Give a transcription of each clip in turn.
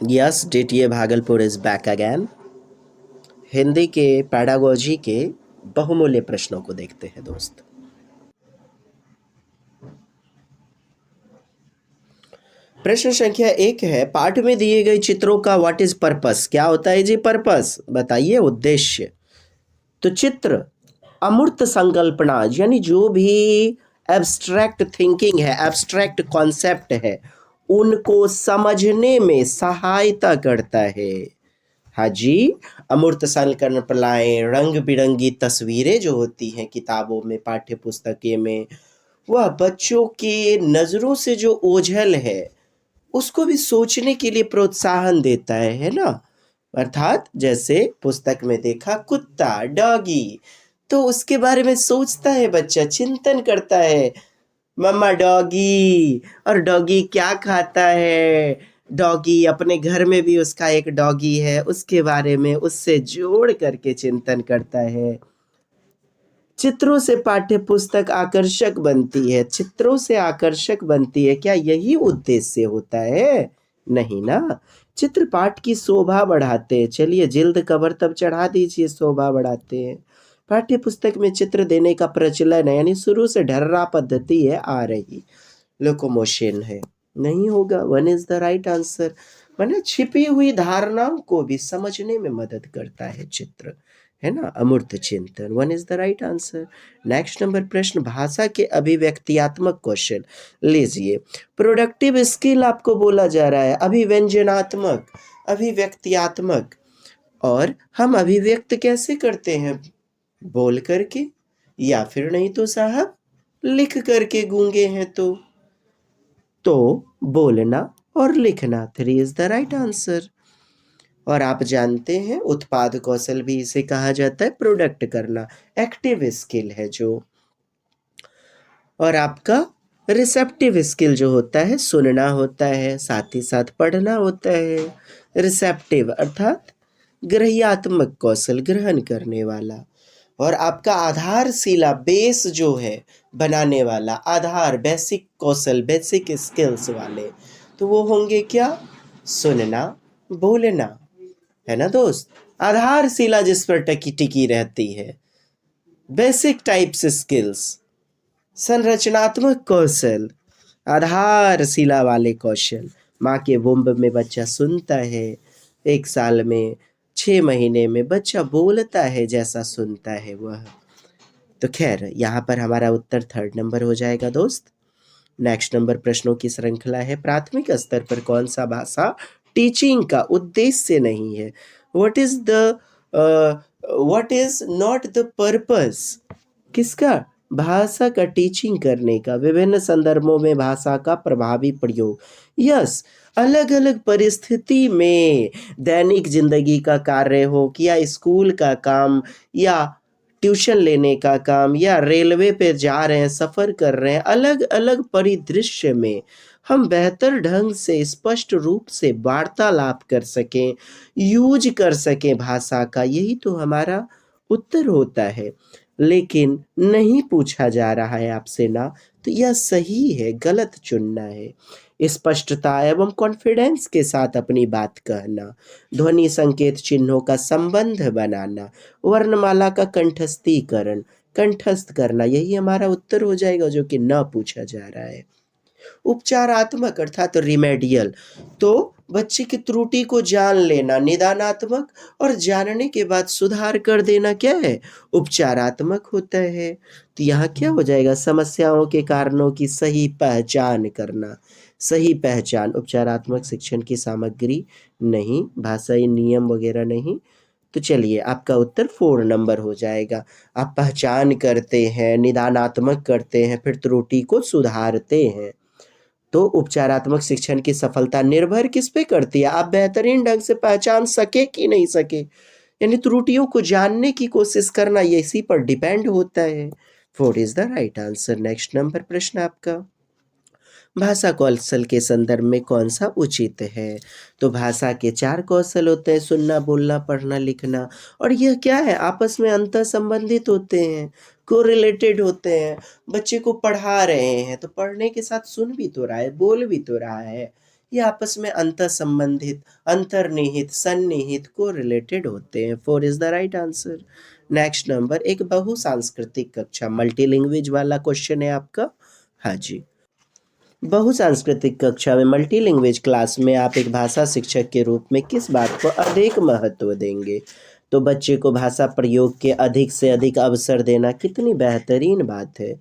Yes, DTA Bhagalpur is back again. Hindi के pedagogy के बहुमूल्य प्रश्नों को देखते हैं दोस्त। प्रश्न संख्या 1 है, पाठ में दिए गए चित्रों का व्हाट इज पर्पस? क्या होता है जी पर्पस? बताइए, उद्देश्य। तो चित्र अमूर्त संकल्पना, यानी जो भी एब्स्ट्रैक्ट थिंकिंग है, एब्स्ट्रैक्ट कॉन्सेप्ट है, उनको समझने में सहायता करता है। हाँ जी, अमूर्त संकल्पनाएं, रंग बिरंगी तस्वीरें जो होती हैं किताबों में, पाठ्य पुस्तकें में, वह बच्चों के नज़रों से जो ओझल है उसको भी सोचने के लिए प्रोत्साहन देता है ना। अर्थात जैसे पुस्तक में देखा कुत्ता, डॉगी, तो उसके बारे में सोचता है बच्चा, चिंतन करता है, मम्मा डॉगी, और डॉगी क्या खाता है, डॉगी अपने घर में भी उसका एक डॉगी है, उसके बारे में उससे जोड़ करके चिंतन करता है। चित्रों से पाठ्य पुस्तक आकर्षक बनती है, चित्रों से आकर्षक बनती है, क्या यही उद्देश्य होता है? नहीं ना। चित्र पाठ की शोभा बढ़ाते हैं। चलिए जिल्द कवर तब चढ़ा दीजिए, शोभा बढ़ाते हैं। पाठ्य पुस्तक में चित्र देने का प्रचलन है, यानी शुरू से ढर्रा पद्धति है आ रही, लोकोमोशन है, नहीं होगा। One is the right answer. मैंने छिपी हुई धारणाओं को भी समझने में मदद करता है चित्र, है ना, अमूर्त चिंतन। One is the right answer. Next number प्रश्न, भाषा के अभिव्यक्त्यात्मक कौशल। लीजिए, प्रोडक्टिव स्किल आपको बोला जा रहा है, अभिव्यंजनात्मक, अभिव्यक्त्यात्मक। और हम अभिव्यक्त कैसे करते हैं? बोल करके, या फिर नहीं तो साहब लिख करके, गूंगे हैं तो बोलना और लिखना। 3 इज द राइट आंसर। और आप जानते हैं उत्पाद कौशल भी इसे कहा जाता है, प्रोडक्ट करना, एक्टिव स्किल है जो। और आपका रिसेप्टिव स्किल जो होता है, सुनना होता है, साथ ही साथ पढ़ना होता है। रिसेप्टिव अर्थात ग्रह्यात्मक कौशल, ग्रहण करने वाला। और आपका आधारशिला, बेस जो है बनाने वाला, आधार, बेसिक कौशल, बेसिक स्किल्स वाले, तो वो होंगे क्या? सुनना, बोलना, है ना दोस्त। आधारशिला जिस पर टिकी टिकी रहती है, बेसिक टाइप्स स्किल्स, संरचनात्मक कौशल, आधारशिला वाले कौशल। माँ के वुम्ब में बच्चा सुनता है, 1 साल में, 6 महीने में बच्चा बोलता है जैसा सुनता है वह। तो खैर यहाँ पर हमारा उत्तर 3rd नंबर हो जाएगा दोस्त। नेक्स्ट नंबर प्रश्नों की श्रृंखला है, प्राथमिक स्तर पर कौन सा भाषा टीचिंग का उद्देश्य नहीं है? What is not the purpose? किसका? भाषा का टीचिंग करने का, विभिन्न संदर्भों में भाषा का प्रभावी प्रयोग। यस, अलग अलग परिस्थिति में, दैनिक जिंदगी का कार्य हो कि या स्कूल का काम, या ट्यूशन लेने का काम, या रेलवे पे जा रहे हैं, सफ़र कर रहे हैं, अलग अलग परिदृश्य में हम बेहतर ढंग से, स्पष्ट रूप से वार्तालाप कर सकें, यूज कर सकें भाषा का, यही तो हमारा उत्तर होता है। लेकिन नहीं पूछा जा रहा है आपसे ना, तो यह सही है, गलत चुनना है। स्पष्टता एवं कॉन्फिडेंस के साथ अपनी बात कहना, ध्वनि संकेत चिन्हों का संबंध बनाना, वर्णमाला का कंठस्थीकरण, कंठस्थ करना, यही हमारा उत्तर हो जाएगा जो कि न पूछा जा रहा है। उपचारात्मक अर्थात रिमेडियल, तो बच्चे की त्रुटि को जान लेना, निदानात्मक, और जानने के बाद सुधार कर देना क्या है? उपचारात्मक होता है। तो यहाँ क्या हो जाएगा? समस्याओं के कारणों की सही पहचान करना, सही पहचान। उपचारात्मक शिक्षण की सामग्री नहीं, भाषाई नियम वगैरह नहीं। तो चलिए आपका उत्तर 4 नंबर हो जाएगा। आप पहचान करते हैं, निदानात्मक करते हैं, फिर त्रुटि को सुधारते हैं। तो उपचारात्मक शिक्षण की सफलता निर्भर किस पे करती है? आप बेहतरीन ढंग से पहचान सके कि नहीं सके, यानी त्रुटियों को जानने की कोशिश करना, ये इसी पर डिपेंड होता है। 4 is the right answer. Next number प्रश्न आपका, भाषा कौशल के संदर्भ में कौन सा उचित है? तो भाषा के 4 कौशल होते हैं, सुनना, बोलना, पढ़ना, लिखना। और यह क्या है? आपस में अंतर संबंधित होते हैं, कोरिलेटेड होते हैं। बच्चे को पढ़ा रहे हैं तो पढ़ने के साथ सुन भी तो रहा है, बोल भी तो रहा है, ये आपस में अंतर संबंधित, अंतर्निहित, सन्निहित, को रिलेटेड होते हैं। 4 is the right answer. Next number, एक बहुसांस्कृतिक कक्षा, मल्टीलैंग्वेज वाला क्वेश्चन है आपका। हाँ जी, बहुसांस्कृतिक कक्षा में, मल्टीलैंग्वेज क्लास में आप एक भाषा शिक्षक के रूप में किस बात को अधिक महत्व देंगे? तो बच्चे को भाषा प्रयोग के अधिक से अधिक अवसर देना, कितनी बेहतरीन बात है।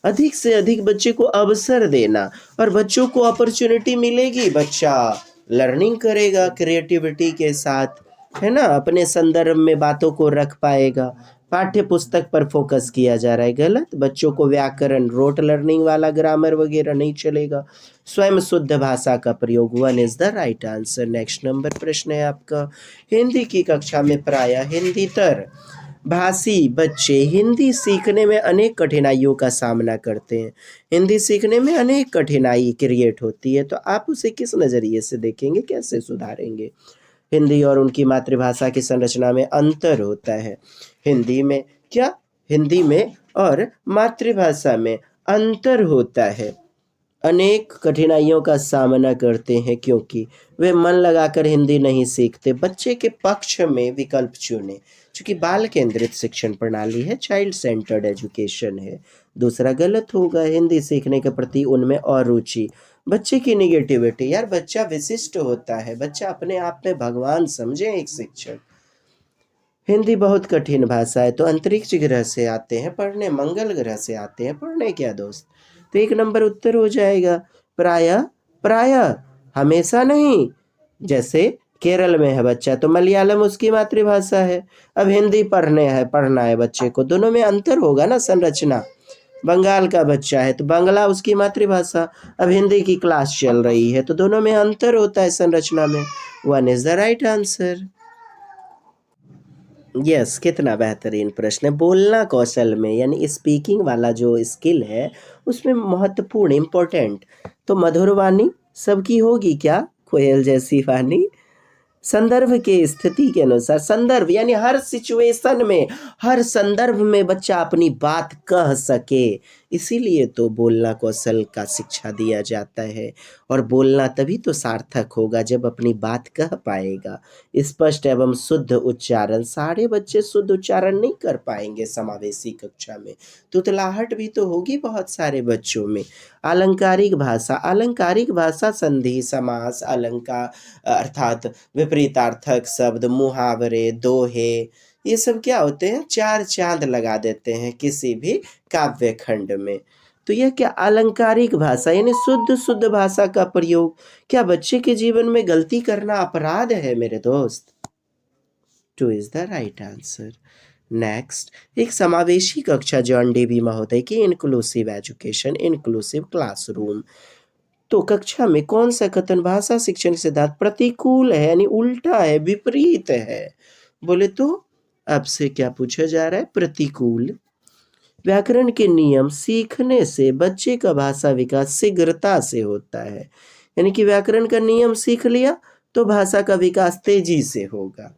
अधिक से अधिक बच्चे को अवसर देना, और बच्चों को अपॉर्चुनिटी मिलेगी, बच्चा लर्निंग करेगा क्रिएटिविटी के साथ, है ना, अपने संदर्भ में बातों को रख पाएगा। पाठ्य पुस्तक पर फोकस किया जा रहा है, गलत। बच्चों को व्याकरण, रोट लर्निंग वाला ग्रामर वगैरह नहीं चलेगा। स्वयं शुद्ध भाषा का प्रयोग, 1 is the right answer. Next number प्रश्न है आपका, हिंदी की कक्षा में प्रायः हिंदीतर भाषी बच्चे हिंदी सीखने में अनेक कठिनाइयों का सामना करते हैं। हिंदी सीखने में अनेक कठिनाई क्रिएट होती है, तो आप उसे किस नज़रिए से देखेंगे, कैसे सुधारेंगे? हिंदी और उनकी मातृभाषा की संरचना में अंतर होता है। हिंदी में क्या, हिंदी में और मातृभाषा में अंतर होता है। अनेक कठिनाइयों का सामना करते हैं क्योंकि वे मन लगाकर हिंदी नहीं सीखते। बच्चे के पक्ष में विकल्प चुने, क्योंकि बाल केंद्रित शिक्षण प्रणाली है, चाइल्ड सेंटर्ड एजुकेशन है। दूसरा गलत होगा, हिंदी सीखने के प्रति उनमें और रुचि। बच्चे की निगेटिविटी, यार बच्चा विशिष्ट होता है, बच्चा अपने आप में भगवान समझे एक शिक्षक। हिंदी बहुत कठिन भाषा है, तो अंतरिक्ष ग्रह से आते हैं पढ़ने, मंगल ग्रह से आते हैं पढ़ने, क्या दोस्त? तो 1 नंबर उत्तर हो जाएगा। प्रायः, प्रायः हमेशा नहीं। जैसे केरल में है बच्चा तो मलयालम उसकी मातृभाषा है, अब हिंदी पढ़ना है बच्चे को, दोनों में अंतर होगा ना संरचना। बंगाल का बच्चा है तो बांग्ला उसकी मातृभाषा, अब हिंदी की क्लास चल रही है, तो दोनों में अंतर होता है संरचना में। 1 is the right answer. Yes, कितना बेहतरीन प्रश्न है। बोलना कौशल में, यानी स्पीकिंग वाला जो स्किल है उसमें महत्वपूर्ण, इम्पोर्टेंट, तो मधुर वाणी सबकी होगी क्या, कोयल जैसी वाणी? संदर्भ के स्थिति के अनुसार, संदर्भ यानी हर सिचुएशन में, हर संदर्भ में बच्चा अपनी बात कह सके, इसीलिए तो बोलना कौशल का शिक्षा दिया जाता है। और बोलना तभी तो सार्थक होगा जब अपनी बात कह पाएगा। स्पष्ट एवं शुद्ध उच्चारण, सारे बच्चे शुद्ध उच्चारण नहीं कर पाएंगे समावेशी कक्षा में, तुतलाहट भी तो होगी बहुत सारे बच्चों में। अलंकारिक भाषा, अलंकारिक भाषा संधि, समास, अलंकार अर्थात विपरीतार्थक शब्द, मुहावरे, दोहे, ये सब क्या होते हैं, 4 चांद लगा देते हैं किसी भी काव्य खंड में। तो यह क्या, अलंकारिक भाषा यानी शुद्ध शुद्ध भाषा का प्रयोग। क्या बच्चे के जीवन में गलती करना अपराध है मेरे दोस्त? 2 is the right answer. Next, एक समावेशी कक्षा, जॉन डीवी महोदय की इंक्लूसिव एजुकेशन, इंक्लूसिव क्लासरूम। तो कक्षा में कौन सा कथन भाषा शिक्षण सिद्धांत प्रतिकूल है, यानी उल्टा है, विपरीत है? बोले तो आपसे क्या पूछा जा रहा है, प्रतिकूल। व्याकरण के नियम सीखने से बच्चे का भाषा विकास शीघ्रता से होता है, यानी कि व्याकरण का नियम सीख लिया तो भाषा का विकास तेजी से होगा।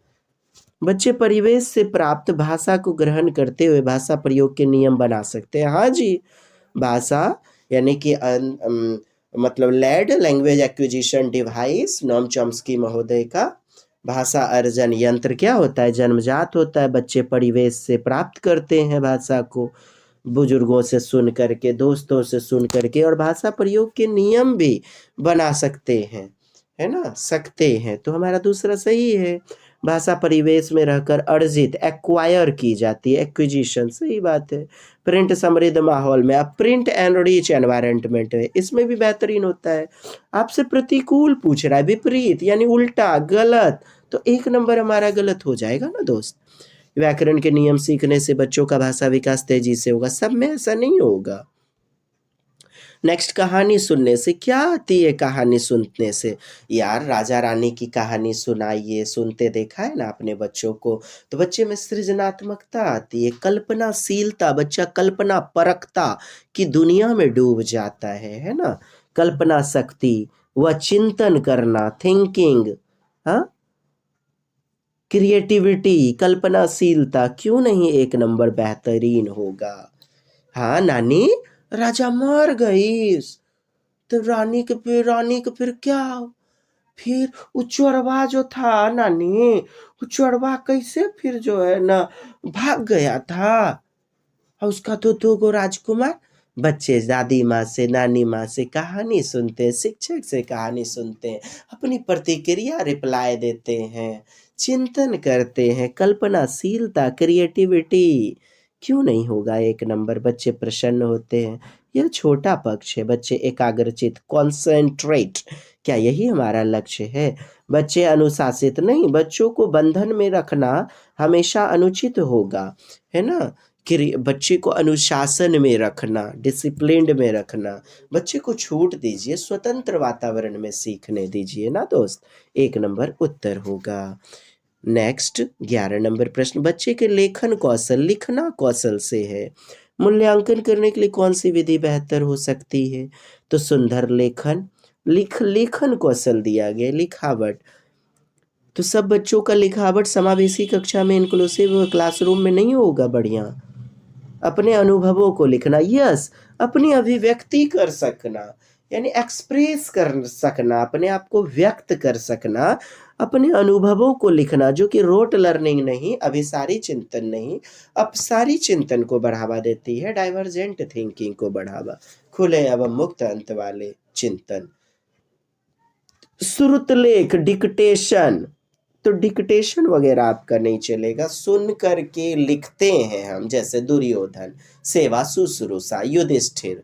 बच्चे परिवेश से प्राप्त भाषा को ग्रहण करते हुए भाषा प्रयोग के नियम बना सकते हैं। हाँ जी, भाषा यानी कि मतलब lead, language acquisition device, Noam Chomsky महोदय का भाषा अर्जन यंत्र क्या होता है, जन्मजात होता है। बच्चे परिवेश से प्राप्त करते हैं भाषा को, बुजुर्गों से सुन करके, दोस्तों से सुन करके, और भाषा प्रयोग के नियम भी बना सकते हैं, है ना, सकते हैं। तो हमारा दूसरा सही है। भाषा परिवेश में रहकर अर्जित, एक्वायर की जाती है, एक्विजिशन, सही बात है। प्रिंट समृद्ध माहौल में, अब प्रिंट एंड रिच एनवायरनमेंट है, इसमें भी बेहतरीन होता है। आपसे प्रतिकूल पूछ रहा है, विपरीत यानी उल्टा, गलत, तो 1 नंबर हमारा गलत हो जाएगा ना दोस्त। व्याकरण के नियम सीखने से बच्चों का भाषा विकास तेजी से होगा, सब में ऐसा नहीं होगा। नेक्स्ट, कहानी सुनने से क्या आती है? कहानी सुनने से, यार राजा रानी की कहानी सुनाइए, सुनते देखा है ना अपने बच्चों को, तो बच्चे में सृजनात्मकता आती है, कल्पनाशीलता, बच्चा कल्पना परखता की दुनिया में डूब जाता है ना, कल्पना शक्ति, वह चिंतन करना, थिंकिंग, हाँ, क्रिएटिविटी, कल्पनाशीलता, क्यों नहीं 1 नंबर बेहतरीन होगा। हाँ नानी, राजा मर गई, तो रानी के फिर क्या? फिर वो चोरवा जो था नानी, वो चोरवा कैसे फिर जो है ना भाग गया था। और उसका तो 2 गो राजकुमार। बच्चे दादी माँ से, नानी माँ से कहानी सुनते हैं, शिक्षक से कहानी सुनते हैं, अपनी प्रतिक्रिया रिप्लाई देते हैं, चिंतन करते हैं, कल्पनाशीलता, क्रिएटिविटी क्यों नहीं होगा 1 नंबर। बच्चे प्रसन्न होते हैं। यह छोटा पक्ष है। बच्चे एकाग्रचित, कॉन्सेंट्रेट, क्या यही हमारा लक्ष्य है? बच्चे अनुशासित नहीं, बच्चों को बंधन में रखना हमेशा अनुचित होगा, है ना? कि बच्चे को अनुशासन में रखना, डिसिप्लिन्ड में रखना। बच्चे को छूट दीजिए, स्वतंत्र वातावरण में सीखने दीजिए ना दोस्त। 1 नंबर उत्तर होगा। नेक्स्ट 11 नंबर प्रश्न, बच्चे के लेखन कौशल लिखना कौशल से है। मूल्यांकन करने के लिए कौन सी विधि बेहतर हो सकती है? तो सुंदर लेखन, लेखन कौशल दिया गया, लिखावट। तो सब बच्चों का लिखावट समावेशी कक्षा में, इंक्लूसिव क्लासरूम में नहीं होगा बढ़िया। अपने अनुभवों को लिखना, यस, अपनी अभिव्यक्ति कर सकना, यानी एक्सप्रेस कर सकना, अपने आप को व्यक्त कर सकना, अपने अनुभवों को लिखना, जो कि रोट लर्निंग नहीं, अभिसारी चिंतन नहीं, अपसारी चिंतन को बढ़ावा देती है, डाइवर्जेंट थिंकिंग को बढ़ावा, खुले एवं मुक्त अंत वाले चिंतन। श्रुतलेख, डिक्टेशन, तो डिक्टेशन वगैरह आपका नहीं चलेगा, सुन करके लिखते हैं हम, जैसे दुर्योधन, सेवा शुश्रूषा, युधिष्ठिर।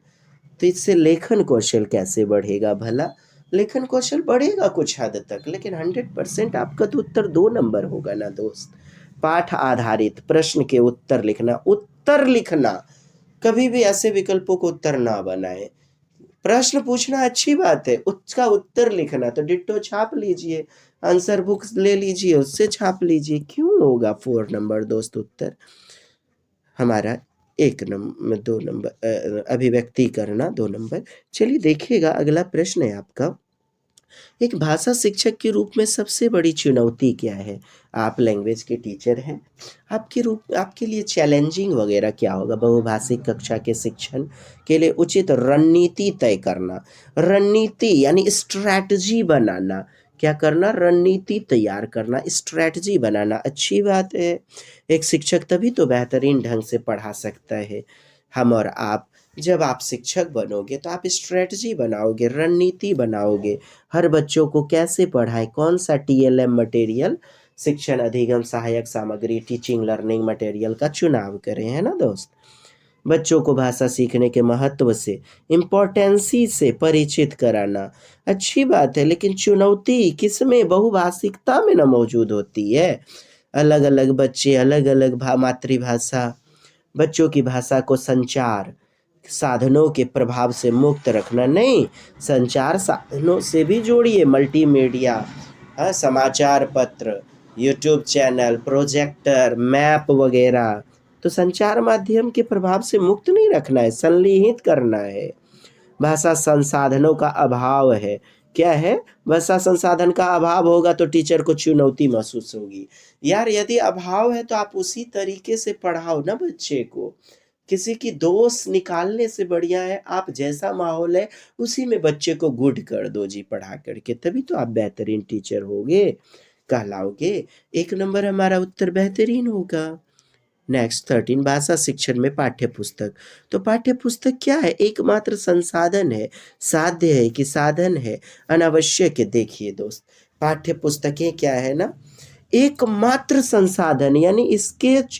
तो इससे लेखन कौशल कैसे बढ़ेगा भला? लेखन कौशल बढ़ेगा कुछ हद तक, लेकिन 100% आपका तो उत्तर 2 नंबर होगा ना दोस्त। पाठ आधारित प्रश्न के उत्तर लिखना, उत्तर लिखना, कभी भी ऐसे विकल्पों को उत्तर ना बनाए। प्रश्न पूछना अच्छी बात है, उसका उत्तर लिखना तो डिट्टो छाप लीजिए, आंसर बुक ले लीजिए, उससे छाप लीजिए, क्यों होगा 4 नंबर दोस्त उत्तर हमारा। 1 नंबर, 2 नंबर अभिव्यक्ति करना 2 नंबर। चलिए देखिएगा अगला प्रश्न है आपका, एक भाषा शिक्षक के रूप में सबसे बड़ी चुनौती क्या है? आप लैंग्वेज के टीचर हैं, आपके लिए चैलेंजिंग वगैरह क्या होगा? बहुभाषिक कक्षा के शिक्षण के लिए उचित रणनीति तय करना, रणनीति यानी स्ट्रैटेजी बनाना, क्या करना? रणनीति तैयार करना, स्ट्रैटेजी बनाना, अच्छी बात है। एक शिक्षक तभी तो बेहतरीन ढंग से पढ़ा सकता है। हम और आप जब आप शिक्षक बनोगे तो आप स्ट्रैटेजी बनाओगे, रणनीति बनाओगे, हर बच्चों को कैसे पढ़ाएं, कौन सा TLM मटेरियल, शिक्षण अधिगम सहायक सामग्री, टीचिंग लर्निंग मटेरियल का चुनाव करें, है ना दोस्त। बच्चों को भाषा सीखने के महत्व से, इम्पोर्टेंसी से परिचित कराना, अच्छी बात है, लेकिन चुनौती किसमें? बहुभाषिकता में ना मौजूद होती है। अलग अलग बच्चे, अलग अलग मातृभाषा, बच्चों की भाषा को संचार साधनों के प्रभाव से मुक्त रखना, नहीं, संचार साधनों से भी जोड़िए, मल्टीमीडिया, समाचार पत्र, यूट्यूब चैनल, प्रोजेक्टर, मैप वगैरह, तो संचार माध्यम के प्रभाव से मुक्त नहीं रखना है, संलिहित करना है। भाषा संसाधनों का अभाव है, क्या है? भाषा संसाधन का अभाव होगा तो टीचर को चुनौती महसूस होगी। यार यदि अभाव है तो आप उसी तरीके से पढ़ाओ ना बच्चे को, किसी की दोष निकालने से बढ़िया है आप जैसा माहौल है उसी में बच्चे को गुड कर दो जी, पढ़ा करके, तभी तो आप बेहतरीन टीचर होगे, कहलाओगे। 1 नंबर हमारा उत्तर बेहतरीन होगा। नेक्स्ट 13, भाषा शिक्षण में पाठ्य पुस्तक। तो पाठ्य पुस्तक क्या है? एकमात्र संसाधन है, साध्य है कि साधन है, अनावश्यक है। देखिए दोस्त, पाठ्य पुस्तकें क्या है ना, एकमात्र संसाधन, यानी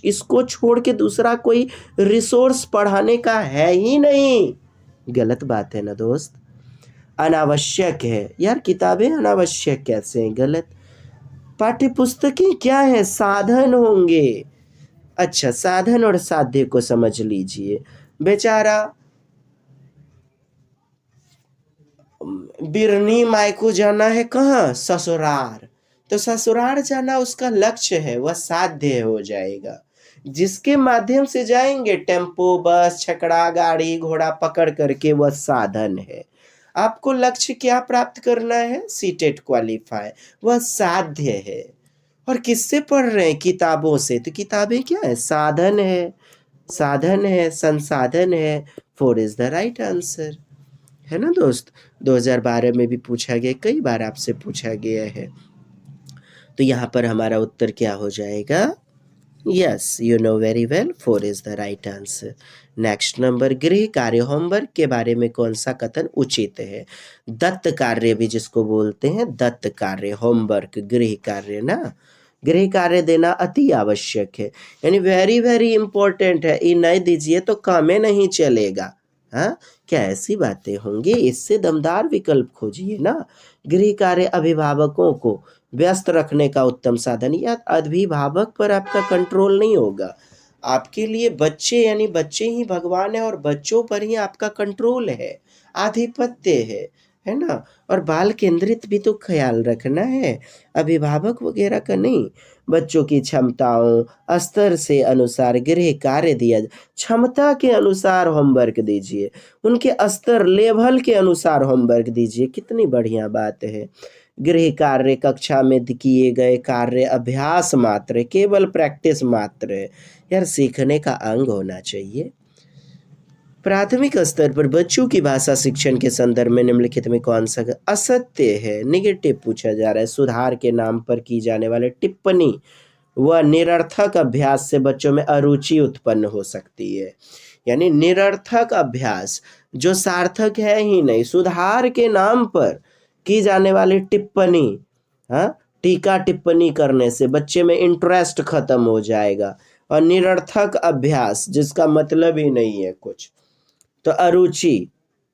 इसको छोड़ के दूसरा कोई रिसोर्स पढ़ाने का है ही नहीं। गलत बात है ना दोस्त, अनावश्यक है। यार किताबें अनावश्यक कैसे हैं? गलत। पाठ्य पुस्तकें क्या है? साधन होंगे। अच्छा, साधन और साध्य को समझ लीजिए। बेचारा बिरनी माई को जाना है कहाँ? ससुराल। तो ससुराल जाना उसका लक्ष्य है, वह साध्य हो जाएगा। जिसके माध्यम से जाएंगे, टेम्पो, बस, छकड़ा, गाड़ी घोड़ा पकड़ करके, वह साधन है। आपको लक्ष्य क्या प्राप्त करना है? सीटेट क्वालिफाई, वह साध्य है। और किससे पढ़ रहे हैं? किताबों से। तो किताबें क्या है? साधन है, साधन है, संसाधन है। 4 इज द राइट आंसर। है ना दोस्त। 2012 में भी पूछा गया, कई बार आपसे पूछा गया है। तो यहाँ पर हमारा उत्तर क्या हो जाएगा? Yes, you know very well, 4 is the right answer. Next number, गृह कार्य होमवर्क के बारे में कौन सा कथन उचित है? दत्त कार्य भी जिसको बोलते हैं, दत्त कार्य, होमवर्क, गृह कार्य ना, गृह कार्य देना अति आवश्यक है, यानी वेरी वेरी इंपॉर्टेंट है। ये नहीं दीजिए तो काम में नहीं चलेगा। हाँ, क्या ऐसी बातें होंगी? इससे दमदार विकल्प खोजिए ना। गृह कार्य अभिभावकों को व्यस्त रखने का उत्तम साधन, या अभिभावक पर आपका कंट्रोल नहीं होगा। आपके लिए बच्चे यानी बच्चे ही भगवान है, और बच्चों पर ही आपका कंट्रोल है, आधिपत्य है ना। और बाल केंद्रित भी तो ख्याल रखना है, अभिभावक वगैरह का नहीं। बच्चों की क्षमताओं स्तर से अनुसार गृह कार्य दिया जाए, क्षमता के अनुसार होमवर्क दीजिए, उनके स्तर लेवल के अनुसार होमवर्क दीजिए, कितनी बढ़िया बात है। गृह कार्य कक्षा में किए गए कार्य अभ्यास मात्र है, केवल प्रैक्टिस मात्र है, यार सीखने का अंग होना चाहिए। प्राथमिक स्तर पर बच्चों की भाषा शिक्षण के संदर्भ में निम्नलिखित में कौन सा असत्य है? निगेटिव पूछा जा रहा है। सुधार के नाम पर की जाने वाले टिप्पणी व निरर्थक अभ्यास से बच्चों में अरुचि उत्पन्न हो सकती है, यानी निरर्थक अभ्यास जो सार्थक है ही नहीं, सुधार के नाम पर की जाने वाली टिप्पणी, हाँ, टीका टिप्पणी करने से बच्चे में इंटरेस्ट खत्म हो जाएगा। और निरर्थक अभ्यास जिसका मतलब ही नहीं है कुछ, तो अरुचि।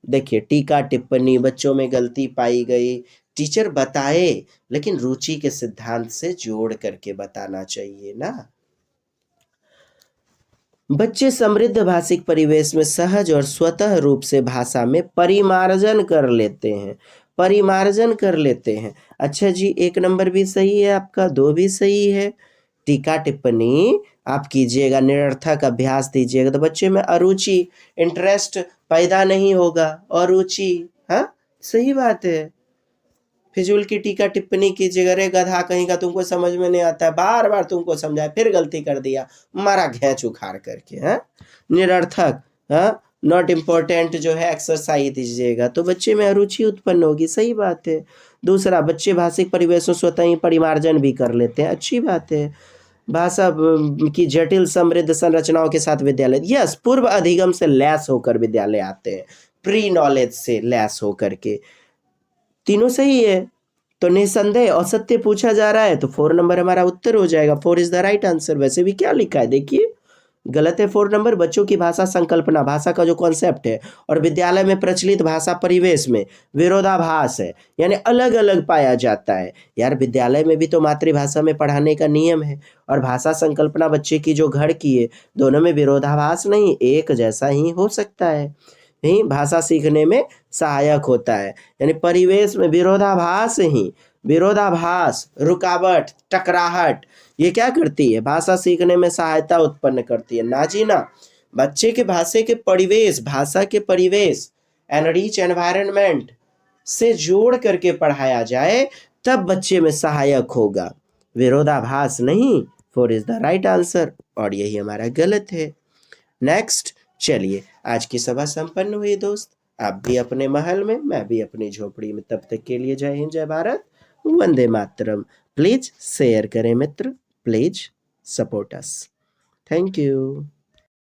देखिए, टीका टिप्पणी, बच्चों में गलती पाई गई, टीचर बताए, लेकिन रुचि के सिद्धांत से जोड़ करके बताना चाहिए ना। बच्चे समृद्ध भाषिक परिवेश में सहज और स्वतः रूप से भाषा में परिमार्जन कर लेते हैं, परिमार्जन कर लेते हैं। अच्छा जी, 1 नंबर भी सही है आपका, 2 भी सही है। टीका टिप्पणी आप कीजिएगा, निरर्थक अभ्यास दीजिएगा तो बच्चे में अरुचि, इंटरेस्ट पैदा नहीं होगा, अरुचि। हाँ, सही बात है। फिजूल की टीका टिप्पणी कीजिएगा, रे गधा कहीं का, तुमको समझ में नहीं आता है, बार बार तुमको समझाया फिर गलती कर दिया, मारा घेंच उखाड़ करके। हाँ, निरर्थक, हाँ, नॉट इम्पोर्टेंट जो है एक्सरसाइज दीजिएगा तो बच्चे में अरुचि उत्पन्न होगी, सही बात है। दूसरा, बच्चे भाषिक परिवेशों स्वतः ही परिमार्जन भी कर लेते हैं, अच्छी बात है। भाषा की जटिल समृद्ध संरचनाओं के साथ विद्यालय, यस, पूर्व अधिगम से लैस होकर विद्यालय आते हैं, प्री नॉलेज से लैस होकर के, तीनों सही है। तो निसंदेह असत्य पूछा जा रहा है तो 4 नंबर हमारा उत्तर हो जाएगा, 4 इज द राइट आंसर। वैसे भी क्या लिखा है देखिए, गलत है 4 नंबर। बच्चों की भाषा संकल्पना, भाषा का जो कॉन्सेप्ट है, और विद्यालय में प्रचलित भाषा परिवेश में विरोधाभास है, यानी अलग अलग पाया जाता है। यार विद्यालय में भी तो मातृभाषा में पढ़ाने का नियम है, और भाषा संकल्पना बच्चे की जो घर की है, दोनों में विरोधाभास नहीं, एक जैसा ही हो सकता है, ही भाषा सीखने में सहायक होता है। यानी परिवेश में विरोधाभास ही, विरोधाभास, रुकावट, टकराहट, ये क्या करती है? भाषा सीखने में सहायता उत्पन्न करती है, ना जी ना। बच्चे के भाषा के परिवेश, भाषा के परिवेश, एनरिच एनवायरनमेंट से जोड़ करके पढ़ाया जाए तब बच्चे में सहायक होगा, विरोधाभास नहीं। 4 इज द राइट आंसर, और यही हमारा गलत है। नेक्स्ट, चलिए आज की सभा संपन्न हुई दोस्त। आप भी अपने महल में, मैं भी अपनी झोपड़ी में। तब तक के लिए जय हिंद, जय भारत, वंदे मातरम। प्लीज शेयर करें मित्र, please support us. Thank you.